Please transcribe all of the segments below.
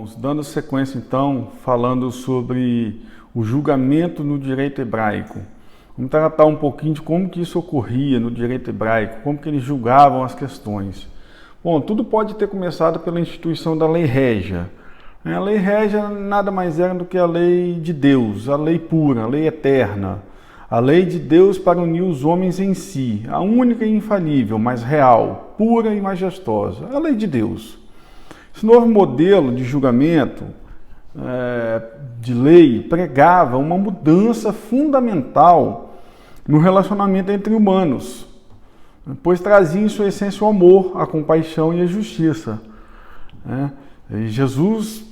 irmãos, dando sequência então, falando sobre o julgamento no direito hebraico. Vamos tratar um pouquinho de como que isso ocorria no direito hebraico, como que eles julgavam as questões. Bom, tudo pode ter começado pela instituição da lei régia. A lei régia nada mais era do que a lei de Deus, a lei pura, a lei eterna. A lei de Deus para unir os homens em si, a única e infalível, mas real, pura e majestosa, a lei de Deus. Esse novo modelo de julgamento, de lei, pregava uma mudança fundamental no relacionamento entre humanos, pois trazia em sua essência o amor, a compaixão e a justiça. E Jesus,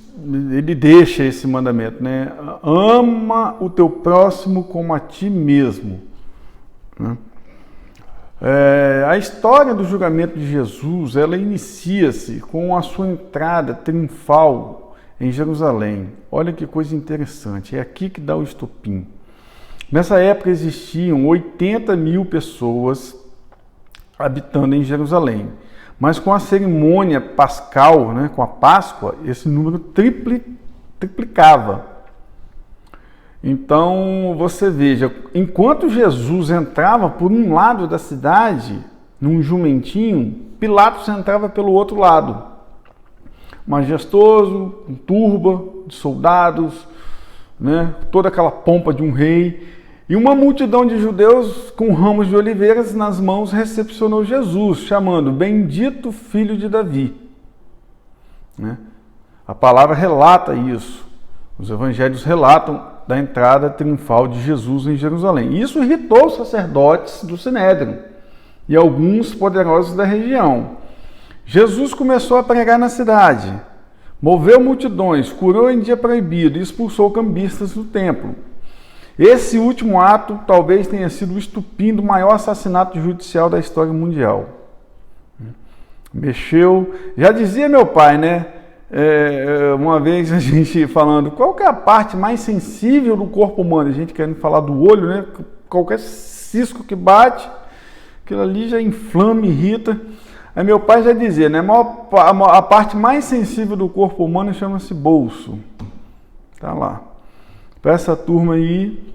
ele deixa esse mandamento, né? Ama o teu próximo como a ti mesmo. A história do julgamento de Jesus, ela inicia-se com a sua entrada triunfal em Jerusalém. Olha que coisa interessante, é aqui que dá o estopim. Nessa época existiam 80 mil pessoas habitando em Jerusalém. Mas com a cerimônia pascal, né, com a Páscoa, esse número triplicava. Então, você veja, enquanto Jesus entrava por um lado da cidade, num jumentinho, Pilatos entrava pelo outro lado. Majestoso, com turba de soldados, né, toda aquela pompa de um rei. E uma multidão de judeus com ramos de oliveiras nas mãos recepcionou Jesus, chamando Bendito Filho de Davi. A palavra relata isso. Os evangelhos relatam da entrada triunfal de Jesus em Jerusalém. Isso irritou os sacerdotes do Sinédrio e alguns poderosos da região. Jesus começou a pregar na cidade, moveu multidões, curou em dia proibido e expulsou cambistas do templo. Esse último ato talvez tenha sido o estupim do maior assassinato judicial da história mundial. Mexeu, já dizia meu pai, né? Uma vez a gente falando, qual que é a parte mais sensível do corpo humano? A gente querendo falar do olho, né? Qualquer cisco que bate, aquilo ali já inflama, irrita. Aí meu pai já dizia, né? A parte mais sensível do corpo humano chama-se bolso. Tá lá. Para essa turma aí,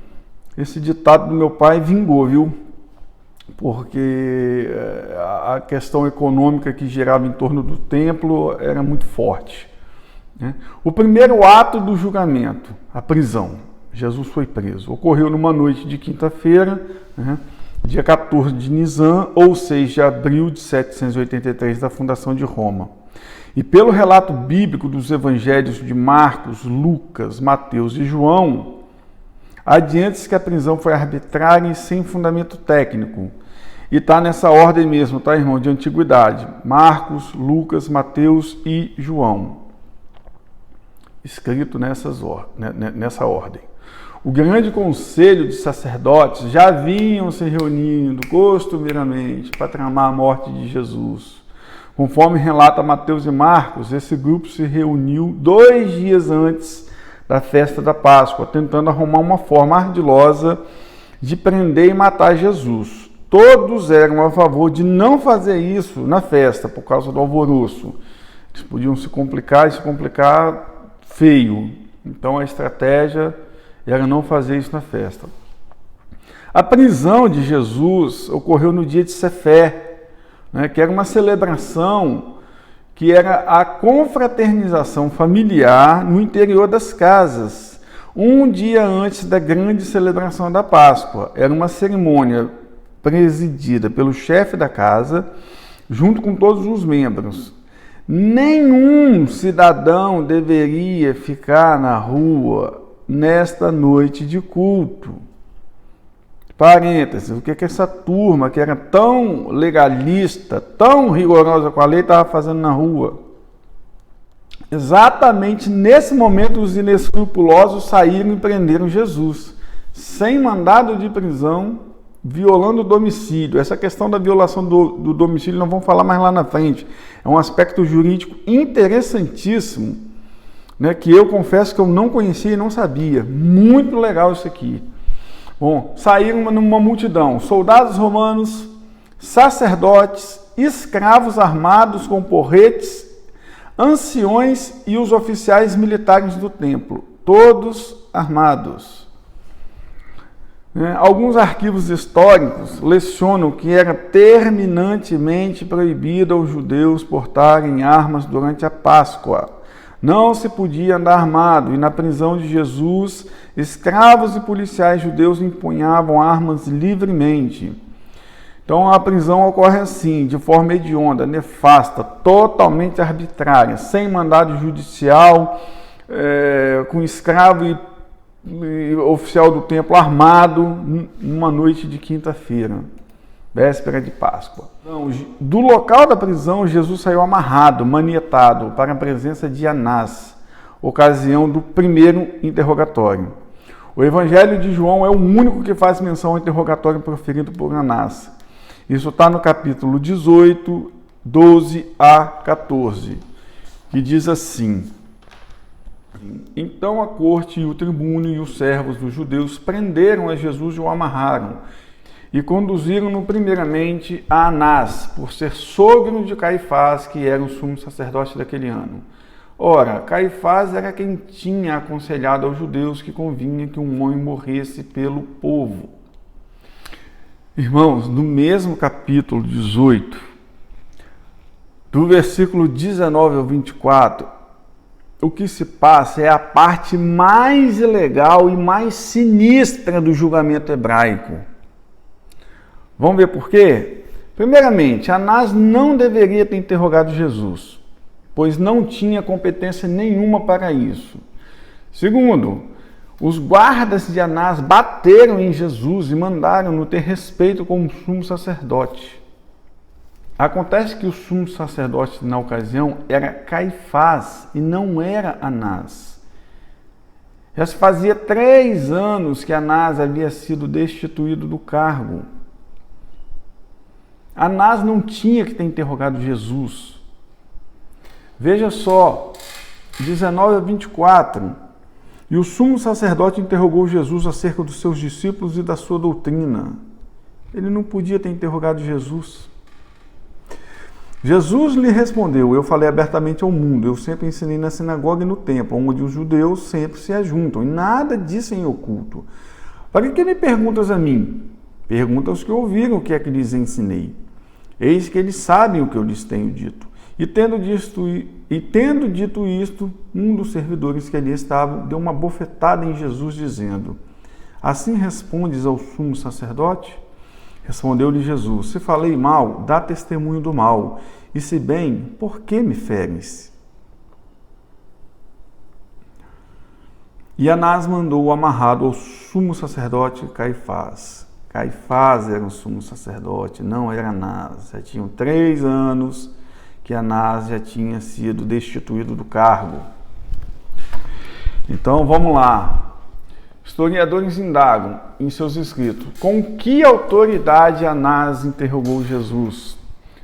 esse ditado do meu pai vingou, viu? Porque a questão econômica que girava em torno do templo era muito forte. O primeiro ato do julgamento, a prisão. Jesus foi preso. Ocorreu numa noite de quinta-feira, dia 14 de Nisan, ou 6 de abril de 783, da fundação de Roma. E pelo relato bíblico dos evangelhos de Marcos, Lucas, Mateus e João, adianta-se que a prisão foi arbitrária e sem fundamento técnico. E está nessa ordem mesmo, tá, irmão, de antiguidade. Marcos, Lucas, Mateus e João. Escrito nessa ordem. O grande conselho de sacerdotes já vinham se reunindo costumeiramente para tramar a morte de Jesus. Conforme relata Mateus e Marcos, esse grupo se reuniu 2 dias antes da festa da Páscoa, tentando arrumar uma forma ardilosa de prender e matar Jesus. Todos eram a favor de não fazer isso na festa, por causa do alvoroço. Eles podiam se complicar e se complicar feio. Então a estratégia era não fazer isso na festa. A prisão de Jesus ocorreu no dia de Cefé, que era uma celebração que era a confraternização familiar no interior das casas, um dia antes da grande celebração da Páscoa. Era uma cerimônia presidida pelo chefe da casa, junto com todos os membros. Nenhum cidadão deveria ficar na rua nesta noite de culto. Parênteses, o que essa turma que era tão legalista, tão rigorosa com a lei, estava fazendo na rua? Exatamente nesse momento, os inescrupulosos saíram e prenderam Jesus, sem mandado de prisão, violando o domicílio. Essa questão da violação do domicílio nós vamos falar mais lá na frente. É um aspecto jurídico interessantíssimo, que eu confesso que eu não conhecia e não sabia. Muito legal isso aqui. Bom, saíram numa multidão, soldados romanos, sacerdotes, escravos armados com porretes, anciões e os oficiais militares do templo, todos armados. Alguns arquivos históricos lecionam que era terminantemente proibido aos judeus portarem armas durante a Páscoa. Não se podia andar armado, e na prisão de Jesus, escravos e policiais judeus empunhavam armas livremente. Então a prisão ocorre assim, de forma hedionda, nefasta, totalmente arbitrária, sem mandado judicial, com escravo e oficial do templo armado, numa noite de quinta-feira, véspera de Páscoa. Então, do local da prisão, Jesus saiu amarrado, manietado, para a presença de Anás, ocasião do primeiro interrogatório. O Evangelho de João é o único que faz menção ao interrogatório proferido por Anás. Isso está no capítulo 18, 12 a 14, que diz assim: Então a corte e o tribuno e os servos dos judeus prenderam a Jesus e o amarraram, e conduziram-no primeiramente a Anás, por ser sogro de Caifás, que era o sumo sacerdote daquele ano. Ora, Caifás era quem tinha aconselhado aos judeus que convinha que um homem morresse pelo povo. Irmãos, no mesmo capítulo 18, do versículo 19 ao 24, o que se passa é a parte mais ilegal e mais sinistra do julgamento hebraico. Vamos ver por quê? Primeiramente, Anás não deveria ter interrogado Jesus, pois não tinha competência nenhuma para isso. Segundo, os guardas de Anás bateram em Jesus e mandaram-no ter respeito com o sumo sacerdote. Acontece que o sumo sacerdote na ocasião era Caifás e não era Anás. Já se fazia 3 anos que Anás havia sido destituído do cargo. Anás não tinha que ter interrogado Jesus. Veja só, 19 a 24. E o sumo sacerdote interrogou Jesus acerca dos seus discípulos e da sua doutrina. Ele não podia ter interrogado Jesus. Jesus lhe respondeu: Eu falei abertamente ao mundo, eu sempre ensinei na sinagoga e no templo, onde os judeus sempre se ajuntam, e nada disse em oculto. Para que me perguntas a mim? Pergunta aos que ouviram o que é que lhes ensinei. Eis que eles sabem o que eu lhes tenho dito. E tendo dito isto, um dos servidores que ali estavam deu uma bofetada em Jesus, dizendo: Assim respondes ao sumo sacerdote? Respondeu-lhe Jesus: Se falei mal, dá testemunho do mal, e se bem, por que me feres? E Anás mandou amarrado ao sumo sacerdote Caifás. Caifás era o sumo sacerdote, não era Anás. Já tinham 3 anos que Anás já tinha sido destituído do cargo. Então vamos lá. Historiadores indagam em seus escritos: com que autoridade Anás interrogou Jesus?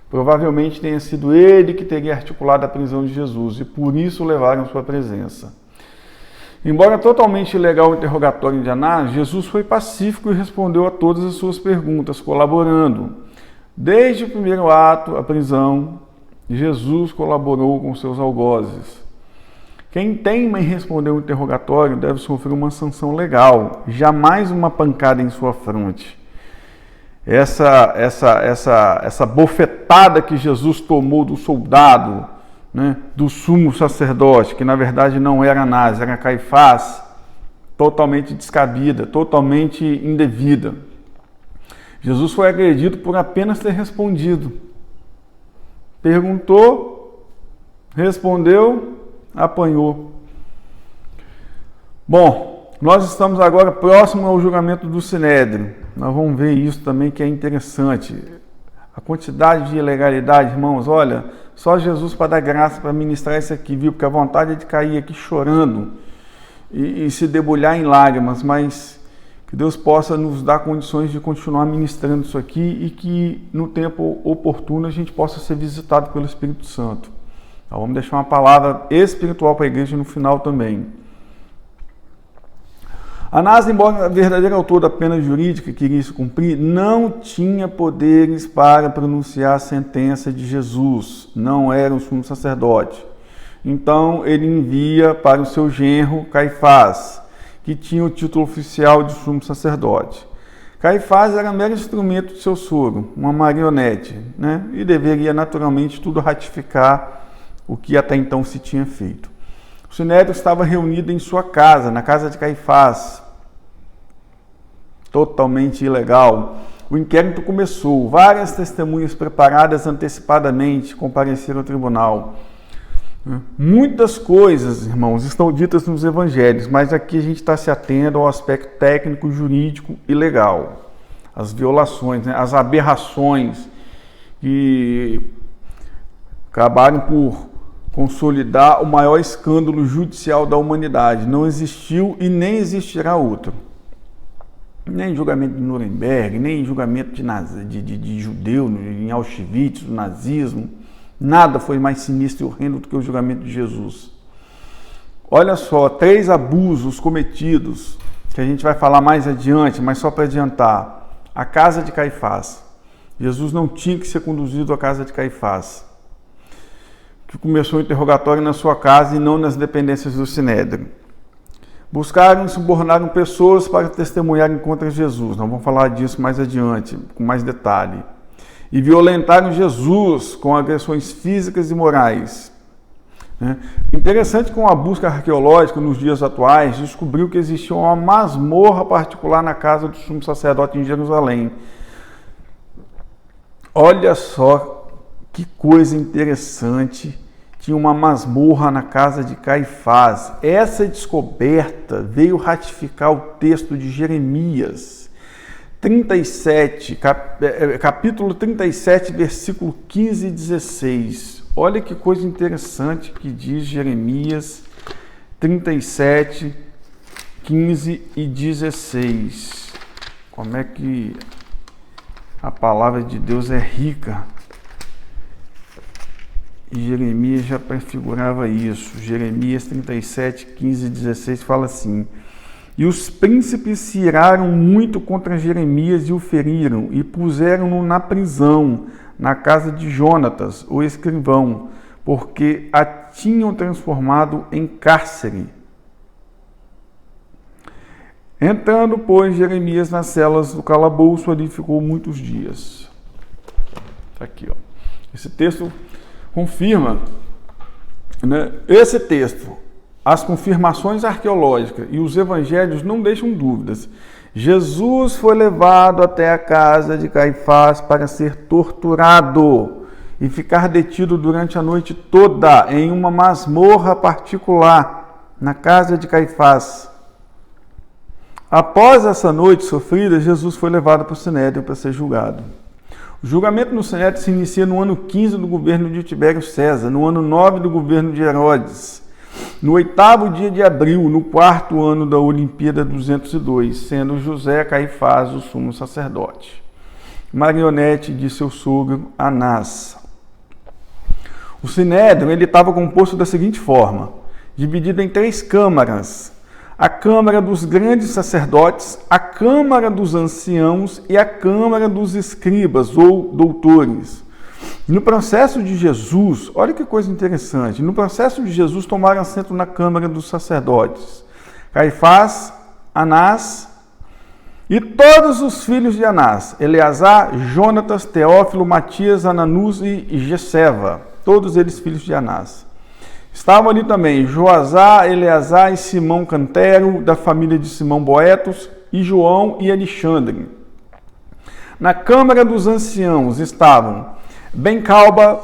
Provavelmente tenha sido ele que teria articulado a prisão de Jesus e por isso o levaram à sua presença. Embora totalmente ilegal o interrogatório de Anás, Jesus foi pacífico e respondeu a todas as suas perguntas, colaborando. Desde o primeiro ato, a prisão, Jesus colaborou com seus algozes. Quem teima em responder um interrogatório deve sofrer uma sanção legal, jamais uma pancada em sua fronte. Essa bofetada que Jesus tomou do soldado, do sumo sacerdote, que na verdade não era Anás, era Caifás, totalmente descabida, totalmente indevida. Jesus foi agredido por apenas ter respondido. Perguntou, respondeu, apanhou. Bom, nós estamos agora próximo ao julgamento do Sinédrio. Nós vamos ver isso também, que é interessante. A quantidade de ilegalidade, irmãos, olha, só Jesus para dar graça para ministrar isso aqui, viu? Porque a vontade é de cair aqui chorando e se debulhar em lágrimas, mas que Deus possa nos dar condições de continuar ministrando isso aqui e que no tempo oportuno a gente possa ser visitado pelo Espírito Santo. Então, vamos deixar uma palavra espiritual para a igreja no final também. Anás, embora verdadeiro autor da pena jurídica que queria se cumprir, não tinha poderes para pronunciar a sentença de Jesus, não era um sumo sacerdote. Então ele envia para o seu genro Caifás, que tinha o título oficial de sumo sacerdote. Caifás era mero instrumento de seu sogro, uma marionete, né? E deveria naturalmente tudo ratificar o que até então se tinha feito. O Sinédrio estava reunido em sua casa, na casa de Caifás, totalmente ilegal. O inquérito começou, várias testemunhas preparadas antecipadamente compareceram ao tribunal. Muitas coisas, irmãos, estão ditas nos evangelhos, mas aqui a gente está se atendo ao aspecto técnico, jurídico e legal. As violações, né? As aberrações que acabaram por consolidar o maior escândalo judicial da humanidade. Não existiu e nem existirá outro. Nem julgamento de Nuremberg, nem julgamento de judeu em Auschwitz, do nazismo. Nada foi mais sinistro e horrendo do que o julgamento de Jesus. Olha só, 3 abusos cometidos, que a gente vai falar mais adiante, mas só para adiantar. A casa de Caifás. Jesus não tinha que ser conduzido à casa de Caifás, que começou o interrogatório na sua casa e não nas dependências do Sinédrio. Buscaram e subornaram pessoas para testemunharem contra Jesus. Nós vamos falar disso mais adiante, com mais detalhe. E violentaram Jesus com agressões físicas e morais. Interessante que com a busca arqueológica nos dias atuais, descobriu que existia uma masmorra particular na casa do sumo sacerdote em Jerusalém. Olha só que coisa interessante, tinha uma masmorra na casa de Caifás. Essa descoberta veio ratificar o texto de Jeremias 37, capítulo 37, versículo 15 e 16. Olha que coisa interessante que diz Jeremias 37, 15 e 16. Como é que a palavra de Deus é rica. E Jeremias já prefigurava isso. Jeremias 37, 15 e 16 fala assim: e os príncipes se iraram muito contra Jeremias e o feriram, e puseram-no na prisão, na casa de Jonatas, o escrivão, porque a tinham transformado em cárcere. Entrando, pois, Jeremias nas celas do calabouço, ali ficou muitos dias. Está aqui, ó. Esse texto confirma, né? Esse texto, as confirmações arqueológicas e os evangelhos não deixam dúvidas. Jesus foi levado até a casa de Caifás para ser torturado e ficar detido durante a noite toda em uma masmorra particular na casa de Caifás. Após essa noite sofrida, Jesus foi levado para o Sinédrio para ser julgado. O julgamento no Sinédrio se inicia no ano 15 do governo de Tibério César, no ano 9 do governo de Herodes, no 8º dia de abril, no 4º ano da Olimpíada 202, sendo José Caifás o sumo sacerdote, marionete de seu sogro Anás. O Sinédrio estava composto da seguinte forma, dividido em 3 câmaras: a Câmara dos Grandes Sacerdotes, a Câmara dos Anciãos e a Câmara dos Escribas ou Doutores. No processo de Jesus, olha que coisa interessante, no processo de Jesus tomaram assento na Câmara dos Sacerdotes Caifás, Anás e todos os filhos de Anás: Eleazar, Jonatas, Teófilo, Matias, Ananus e Gesseva, todos eles filhos de Anás. Estavam ali também Joazar, Eleazar e Simão Cantero, da família de Simão Boetos, e João e Alexandre. Na Câmara dos Anciãos estavam Ben-Calba,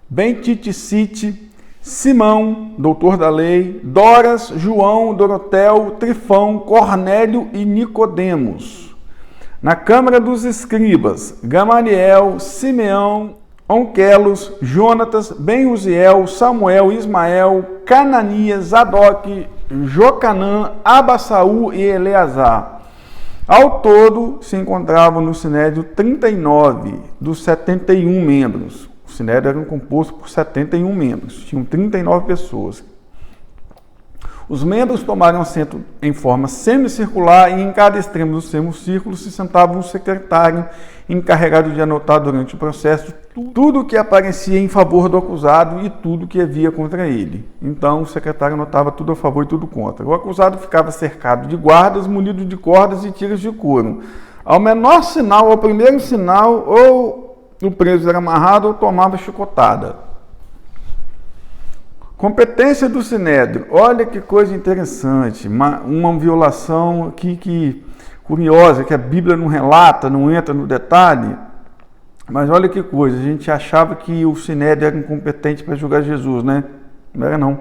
Ben-Titicite, Simão, doutor da lei, Doras, João, Dorotel, Trifão, Cornélio e Nicodemos. Na Câmara dos Escribas, Gamaliel, Simeão, Onquelos, Jonatas, Ben-Uziel, Samuel, Ismael, Cananias, Zadok, Jocanã, Abassaú e Eleazar. Ao todo, se encontravam no Sinédrio 39 dos 71 membros. O Sinédrio era composto por 71 membros, tinham 39 pessoas. Os membros tomaram assento em forma semicircular e em cada extremo do semicírculo se sentava um secretário encarregado de anotar durante o processo tudo que aparecia em favor do acusado e tudo que havia contra ele. Então o secretário anotava tudo a favor e tudo contra. O acusado ficava cercado de guardas, munido de cordas e tiras de couro. Ao menor sinal, ao primeiro sinal, ou o preso era amarrado ou tomava chicotada. Competência do Sinédrio. Olha que coisa interessante. Uma violação aqui que curiosa, que a Bíblia não relata, não entra no detalhe. Mas olha que coisa, a gente achava que o Sinédrio era incompetente para julgar Jesus, né? Não era não.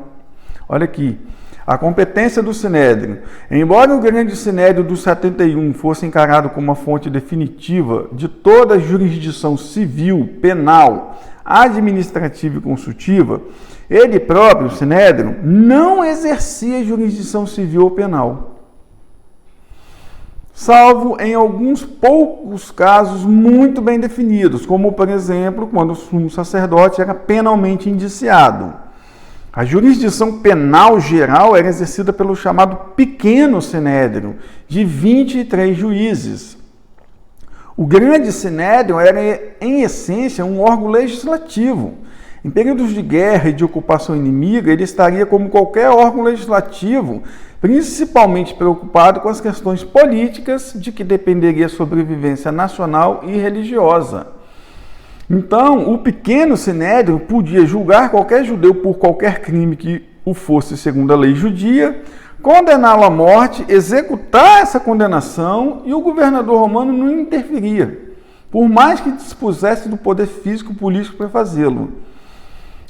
Olha aqui, a competência do Sinédrio. Embora o grande Sinédrio do 71 fosse encarado como uma fonte definitiva de toda a jurisdição civil, penal, administrativa e consultiva, ele próprio, o Sinédrio, não exercia jurisdição civil ou penal. Salvo em alguns poucos casos muito bem definidos, como, por exemplo, quando o sumo sacerdote era penalmente indiciado. A jurisdição penal geral era exercida pelo chamado pequeno Sinédrio, de 23 juízes. O grande Sinédrio era, em essência, um órgão legislativo. Em períodos de guerra e de ocupação inimiga, ele estaria como qualquer órgão legislativo, principalmente preocupado com as questões políticas de que dependeria a sobrevivência nacional e religiosa. Então, o pequeno Sinédrio podia julgar qualquer judeu por qualquer crime que o fosse segundo a lei judia, condená-lo à morte, executar essa condenação e o governador romano não interferia, por mais que dispusesse do poder físico e político para fazê-lo.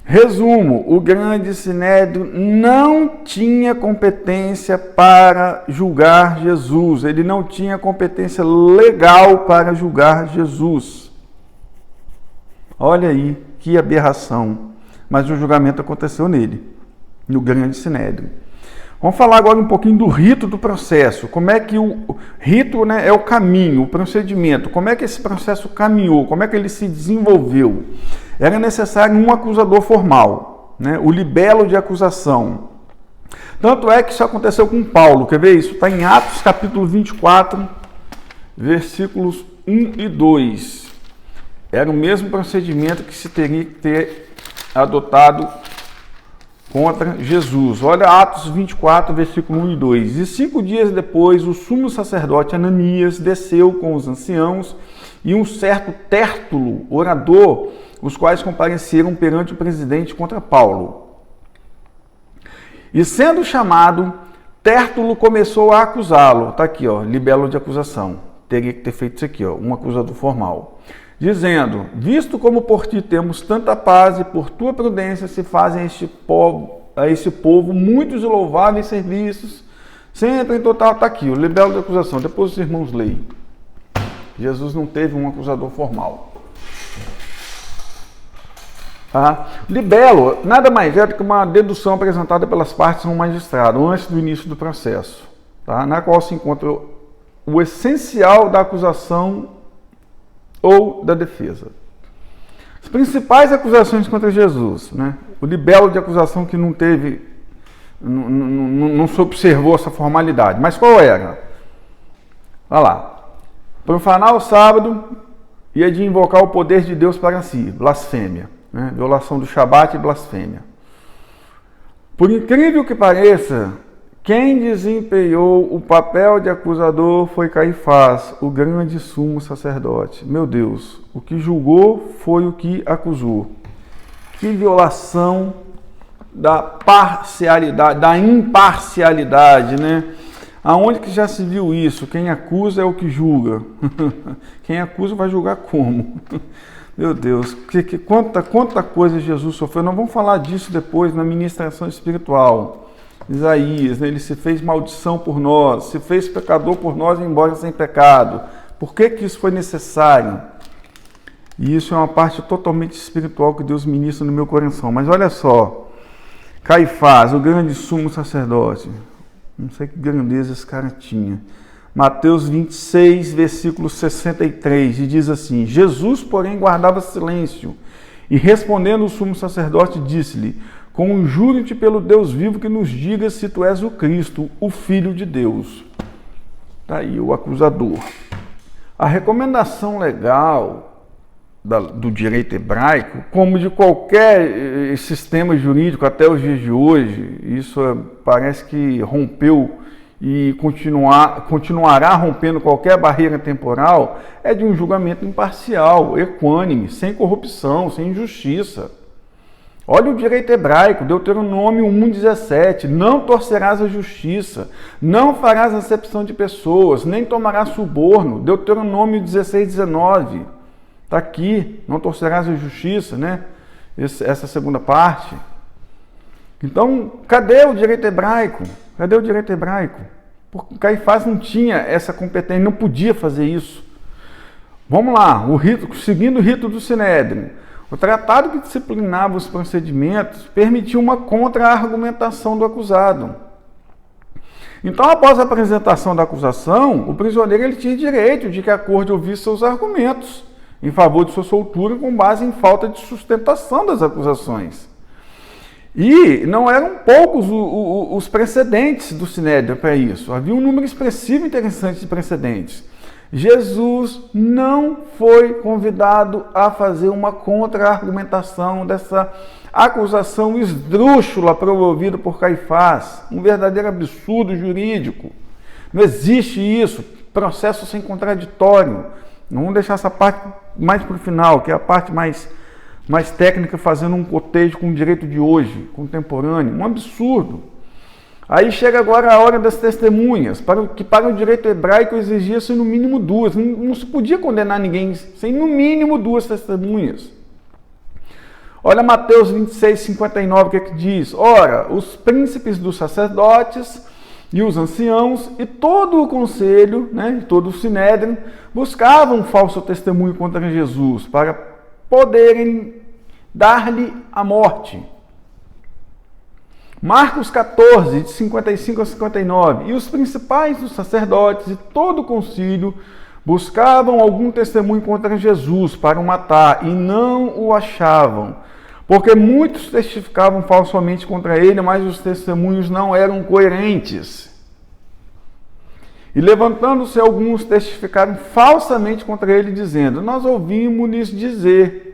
Resumo, o grande Sinédrio não tinha competência para julgar Jesus, ele não tinha competência legal para julgar Jesus. Olha aí, que aberração, mas o julgamento aconteceu nele, no grande Sinédrio. Vamos falar agora um pouquinho do rito do processo, como é que o rito, né, é o caminho, o procedimento, como é que esse processo caminhou, como é que ele se desenvolveu. Era necessário um acusador formal, né, o libelo de acusação. Tanto é que isso aconteceu com Paulo, quer ver isso? Está em Atos capítulo 24, versículos 1 e 2. Era o mesmo procedimento que se teria que ter adotado contra Jesus. Olha Atos 24, versículo 1 e 2. E 5 dias depois, o sumo sacerdote Ananias desceu com os anciãos e um certo Tértulo, orador, os quais compareceram perante o presidente contra Paulo. E sendo chamado, Tértulo começou a acusá-lo. Está aqui, ó, libelo de acusação. Teria que ter feito isso aqui, ó, um acusador formal. Dizendo, visto como por ti temos tanta paz e por tua prudência se fazem a este povo muitos e louváveis serviços, sempre em total, está aqui, o libelo de acusação, depois os irmãos leem. Jesus não teve um acusador formal. Tá? Libelo nada mais é do que uma dedução apresentada pelas partes a um magistrado antes do início do processo, tá? Na qual se encontra o essencial da acusação ou da defesa. As principais acusações contra Jesus, né? O libelo de acusação que não teve, não se observou essa formalidade. Mas qual era? Olha lá. Profanar o sábado e de invocar o poder de Deus para si, blasfêmia, né? Violação do Shabat e blasfêmia. Por incrível que pareça, quem desempenhou o papel de acusador foi Caifás, o grande sumo sacerdote. Meu Deus, o que julgou foi o que acusou. Que violação da parcialidade, da imparcialidade, né? Aonde que já se viu isso? Quem acusa é o que julga. Quem acusa vai julgar como? Meu Deus, quanta coisa Jesus sofreu. Nós vamos falar disso depois na ministração espiritual. Isaías, né? Ele se fez maldição por nós, se fez pecador por nós, embora sem pecado. Por que isso foi necessário? E isso é uma parte totalmente espiritual que Deus ministra no meu coração. Mas olha só, Caifás, o grande sumo sacerdote, não sei que grandeza esse cara tinha. Mateus 26, versículo 63, e diz assim, Jesus, porém, guardava silêncio, e respondendo o sumo sacerdote, disse-lhe, conjuro-te pelo Deus vivo que nos diga se tu és o Cristo, o Filho de Deus. Está aí o acusador. A recomendação legal do direito hebraico, como de qualquer sistema jurídico até os dias de hoje, isso parece que rompeu e continuará rompendo qualquer barreira temporal, é de um julgamento imparcial, equânime, sem corrupção, sem injustiça. Olha o direito hebraico, Deuteronômio 1,17, não torcerás a justiça, não farás acepção de pessoas, nem tomarás suborno, Deuteronômio 16,19, está aqui, não torcerás a justiça, né? Essa segunda parte. Então, cadê o direito hebraico? Cadê o direito hebraico? Porque Caifás não tinha essa competência, não podia fazer isso. Vamos lá, seguindo o rito do Sinédrio. O tratado que disciplinava os procedimentos permitiu uma contra-argumentação do acusado. Então, após a apresentação da acusação, o prisioneiro ele tinha direito de que a corte ouvisse seus argumentos em favor de sua soltura com base em falta de sustentação das acusações. E não eram poucos os precedentes do Sinédrio para isso. Havia um número expressivo e interessante de precedentes. Jesus não foi convidado a fazer uma contra-argumentação dessa acusação esdrúxula promovida por Caifás, um verdadeiro absurdo jurídico. Não existe isso, processo sem contraditório. Vamos deixar essa parte mais para o final, que é a parte mais técnica, fazendo um cotejo com o direito de hoje, contemporâneo, um absurdo. Aí chega agora a hora das testemunhas, que para o direito hebraico exigia-se no mínimo duas, não se podia condenar ninguém sem no mínimo duas testemunhas. Olha Mateus 26:59, o que é que diz? Ora, os príncipes dos sacerdotes e os anciãos e todo o conselho, né, todo o sinédrio, buscavam um falso testemunho contra Jesus para poderem dar-lhe a morte. Marcos 14, de 55 a 59. E os principais dos sacerdotes e todo o concílio buscavam algum testemunho contra Jesus para o matar e não o achavam, porque muitos testificavam falsamente contra ele, mas os testemunhos não eram coerentes. E levantando-se alguns testificaram falsamente contra ele, dizendo: nós ouvimos-lhes dizer: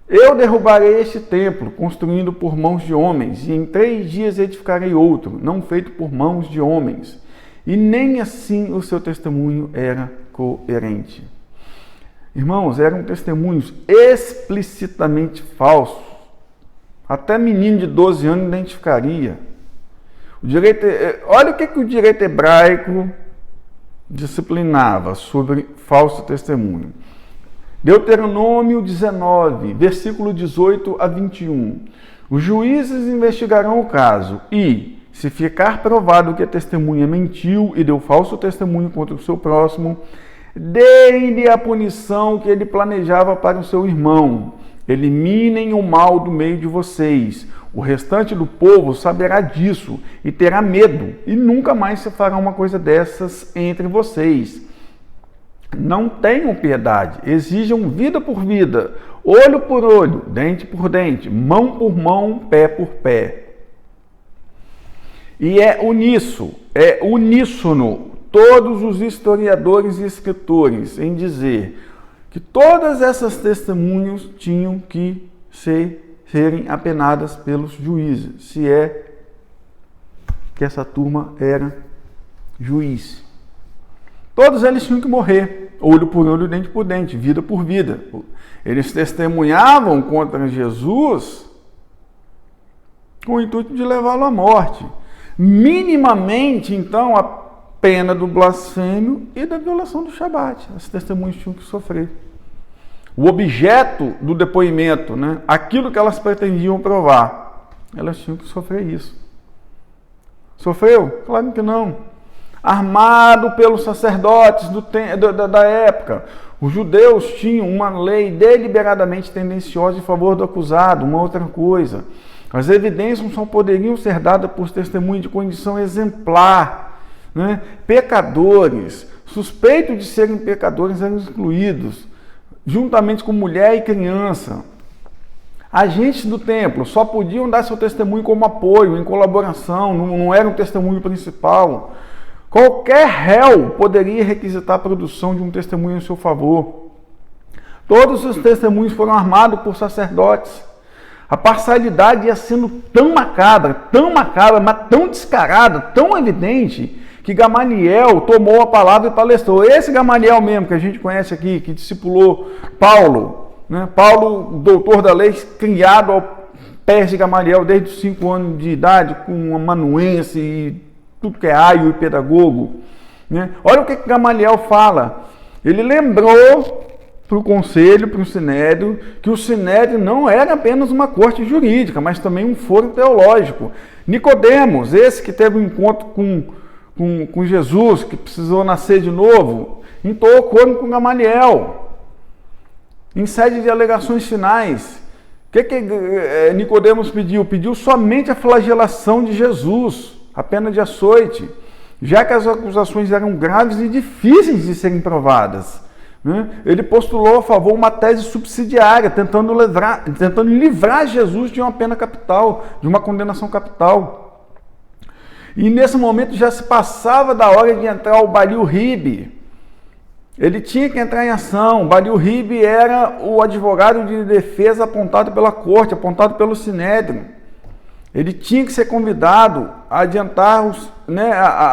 eu derrubarei este templo, construído por mãos de homens, e em 3 dias edificarei outro, não feito por mãos de homens. E nem assim o seu testemunho era coerente. Irmãos, eram testemunhos explicitamente falsos. Até menino de 12 anos identificaria. Olha o que o direito hebraico disciplinava sobre falso testemunho. Deuteronômio 19, versículo 18 a 21. Os juízes investigarão o caso e, se ficar provado que a testemunha mentiu e deu falso testemunho contra o seu próximo, deem-lhe a punição que ele planejava para o seu irmão. Eliminem o mal do meio de vocês. O restante do povo saberá disso e terá medo, e nunca mais se fará uma coisa dessas entre vocês. Não tenham piedade, exijam vida por vida, olho por olho, dente por dente, mão por mão, pé por pé. E é uníssono todos os historiadores e escritores em dizer que todas essas testemunhas tinham que serem apenadas pelos juízes, se é que essa turma era juiz. Todos eles tinham que morrer, olho por olho, dente por dente, vida por vida. Eles testemunhavam contra Jesus com o intuito de levá-lo à morte. Minimamente, então, a pena do blasfêmio e da violação do Shabat. As testemunhas tinham que sofrer. O objeto do depoimento, né? Aquilo que elas pretendiam provar, elas tinham que sofrer isso. Sofreu? Claro que não. Armado pelos sacerdotes da época. Os judeus tinham uma lei deliberadamente tendenciosa em favor do acusado, uma outra coisa. As evidências só poderiam ser dadas por testemunho de condição exemplar. Né? Pecadores, suspeitos de serem pecadores, eram excluídos, juntamente com mulher e criança. Agentes do templo só podiam dar seu testemunho como apoio, em colaboração, não era um testemunho principal. Qualquer réu poderia requisitar a produção de um testemunho em seu favor. Todos os testemunhos foram armados por sacerdotes. A parcialidade ia sendo tão macabra, mas tão descarada, tão evidente, que Gamaliel tomou a palavra e palestrou. Esse Gamaliel mesmo, que a gente conhece aqui, que discipulou Paulo, né? Paulo, doutor da lei, criado ao pés de Gamaliel desde os 5 anos de idade, com uma amanuense e tudo que é aio e pedagogo. Né? Olha o que Gamaliel fala. Ele lembrou para o conselho, para o sinédrio, que o sinédrio não era apenas uma corte jurídica, mas também um foro teológico. Nicodemos, esse que teve um encontro com Jesus, que precisou nascer de novo, entoou o coro com Gamaliel, em sede de alegações finais. O que Nicodemos pediu? Pediu somente a flagelação de Jesus, a pena de açoite, já que as acusações eram graves e difíceis de serem provadas. Ele postulou a favor uma tese subsidiária, tentando livrar Jesus de uma pena capital, de uma condenação capital. E nesse momento já se passava da hora de entrar o Balil Ribe. Ele tinha que entrar em ação. Balil Ribe era o advogado de defesa apontado pela corte, apontado pelo sinédrio. Ele tinha que ser convidado a adiantar,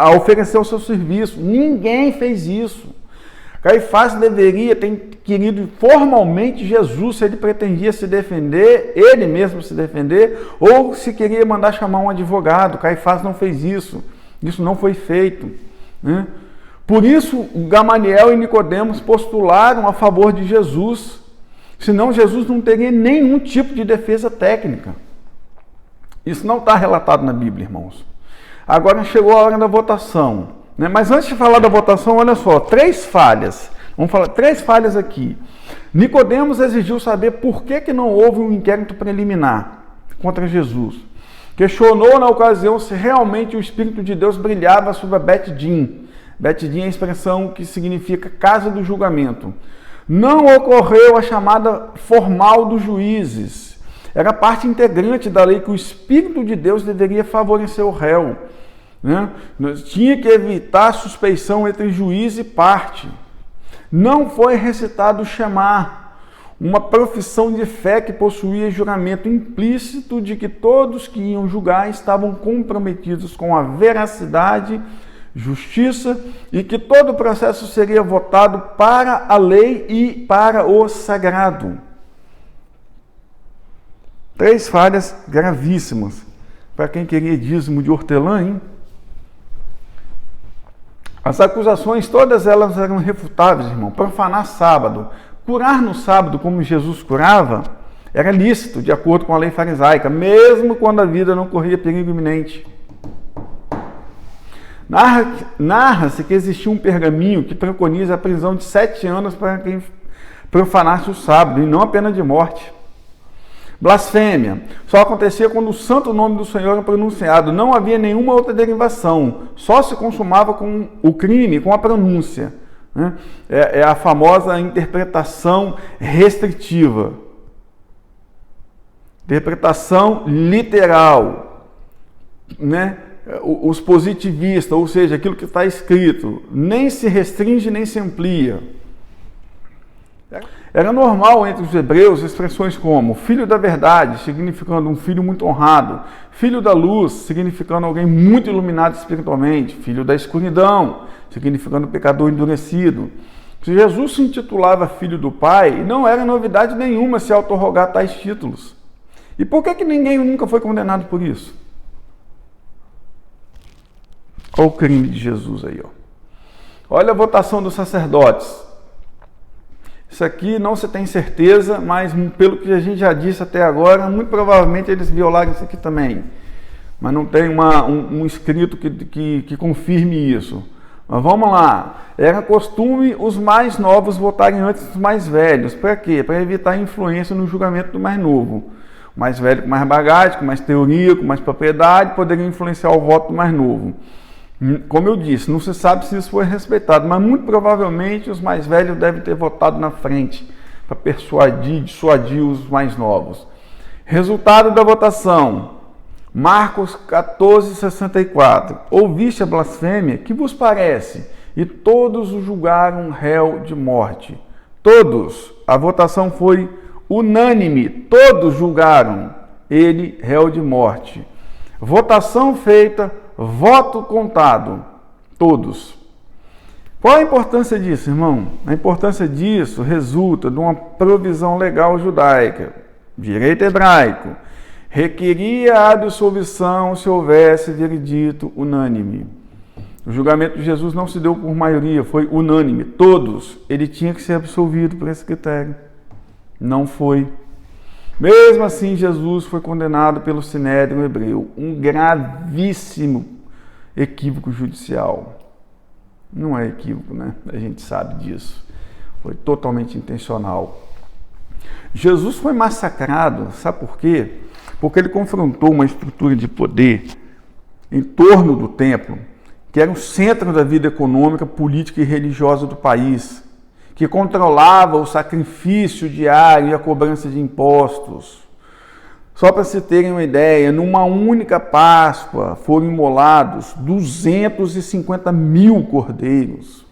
a oferecer o seu serviço. Ninguém fez isso. Caifás deveria ter inquirido formalmente Jesus se ele pretendia se defender, ele mesmo se defender, ou se queria mandar chamar um advogado. Caifás não fez isso. Isso não foi feito. Né? Por isso, Gamaliel e Nicodemos postularam a favor de Jesus. Senão, Jesus não teria nenhum tipo de defesa técnica. Isso não está relatado na Bíblia, irmãos. Agora chegou a hora da votação. Mas antes de falar da votação, olha só, 3 falhas. Vamos falar 3 falhas aqui. Nicodemos exigiu saber por que não houve um inquérito preliminar contra Jesus. Questionou na ocasião se realmente o Espírito de Deus brilhava sobre a Bet-Din. Bet-Din é a expressão que significa casa do julgamento. Não ocorreu a chamada formal dos juízes. Era parte integrante da lei que o Espírito de Deus deveria favorecer o réu. Tinha que evitar suspeição entre juiz e parte. Não foi recitado o Shema, uma profissão de fé que possuía juramento implícito de que todos que iam julgar estavam comprometidos com a veracidade, justiça e que todo o processo seria votado para a lei e para o sagrado. 3 falhas gravíssimas. Para quem queria dízimo de hortelã, hein? As acusações, todas elas eram refutáveis, irmão. Profanar sábado, curar no sábado como Jesus curava, era lícito, de acordo com a lei farisaica, mesmo quando a vida não corria perigo iminente. Narra-se que existia um pergaminho que preconiza a prisão de 7 anos para quem profanasse o sábado, e não a pena de morte. Blasfêmia. Só acontecia quando o santo nome do Senhor era pronunciado. Não havia nenhuma outra derivação. Só se consumava com o crime, com a pronúncia. É a famosa interpretação restritiva. Interpretação literal. Os positivistas, ou seja, aquilo que está escrito, nem se restringe nem se amplia. Era normal entre os hebreus expressões como filho da verdade, significando um filho muito honrado, filho da luz, significando alguém muito iluminado espiritualmente, filho da escuridão, significando pecador endurecido. Se Jesus se intitulava filho do Pai, não era novidade nenhuma se autorrogar tais títulos. E por que ninguém nunca foi condenado por isso? Olha o crime de Jesus aí, ó. Olha a votação dos sacerdotes. Isso aqui não se tem certeza, mas pelo que a gente já disse até agora, muito provavelmente eles violaram isso aqui também. Mas não tem um escrito que confirme isso. Mas vamos lá. Era costume os mais novos votarem antes dos mais velhos. Para quê? Para evitar influência no julgamento do mais novo. O mais velho com mais bagagem, com mais teoria, com mais propriedade, poderia influenciar o voto do mais novo. Como eu disse, não se sabe se isso foi respeitado, mas muito provavelmente os mais velhos devem ter votado na frente para dissuadir os mais novos. Resultado da votação, Marcos 14,64. Ouviste a blasfêmia? Que vos parece? E todos o julgaram réu de morte. Todos, A votação foi unânime, todos julgaram ele réu de morte. Votação feita, voto contado, todos. Qual a importância disso, irmão? A importância disso resulta de uma provisão legal judaica, direito hebraico, requeria a absolvição se houvesse veredito unânime. O julgamento de Jesus não se deu por maioria, foi unânime, todos. Ele tinha que ser absolvido por esse critério. Não foi. Mesmo assim, Jesus foi condenado pelo Sinédrio hebreu. Um gravíssimo equívoco judicial. Não é equívoco, né? A gente sabe disso. Foi totalmente intencional. Jesus foi massacrado, sabe por quê? Porque ele confrontou uma estrutura de poder em torno do templo, que era o centro da vida econômica, política e religiosa do país, que controlava o sacrifício diário e a cobrança de impostos. Só para se terem uma ideia, numa única Páscoa foram imolados 250 mil cordeiros.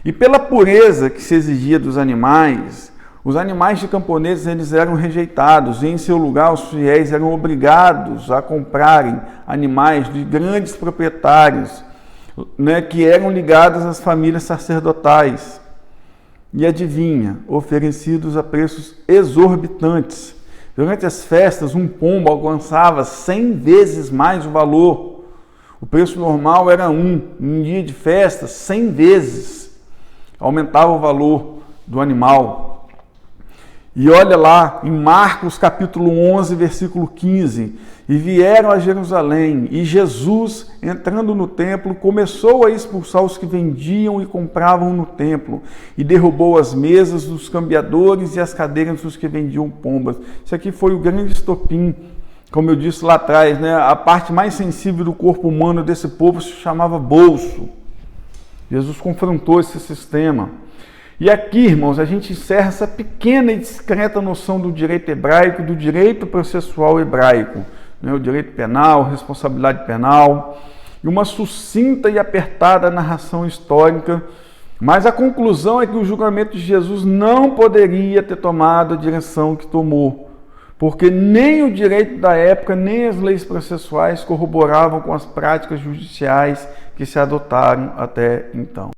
E pela pureza que se exigia dos animais, os animais de camponeses eles eram rejeitados e em seu lugar os fiéis eram obrigados a comprarem animais de grandes proprietários, né, que eram ligados às famílias sacerdotais. E adivinha, oferecidos a preços exorbitantes. Durante as festas, um pombo alcançava 100 vezes mais o valor. O preço normal era em dia de festa, 100 vezes. Aumentava o valor do animal. E olha lá, em Marcos capítulo 11, versículo 15, e vieram a Jerusalém, e Jesus, entrando no templo, começou a expulsar os que vendiam e compravam no templo, e derrubou as mesas dos cambiadores e as cadeiras dos que vendiam pombas. Isso aqui foi o grande estopim, como eu disse lá atrás, né? A parte mais sensível do corpo humano desse povo se chamava bolso. Jesus confrontou esse sistema. E aqui, irmãos, a gente encerra essa pequena e discreta noção do direito hebraico, do direito processual hebraico, né? O direito penal, responsabilidade penal, e uma sucinta e apertada narração histórica, mas a conclusão é que o julgamento de Jesus não poderia ter tomado a direção que tomou, porque nem o direito da época, nem as leis processuais corroboravam com as práticas judiciais que se adotaram até então.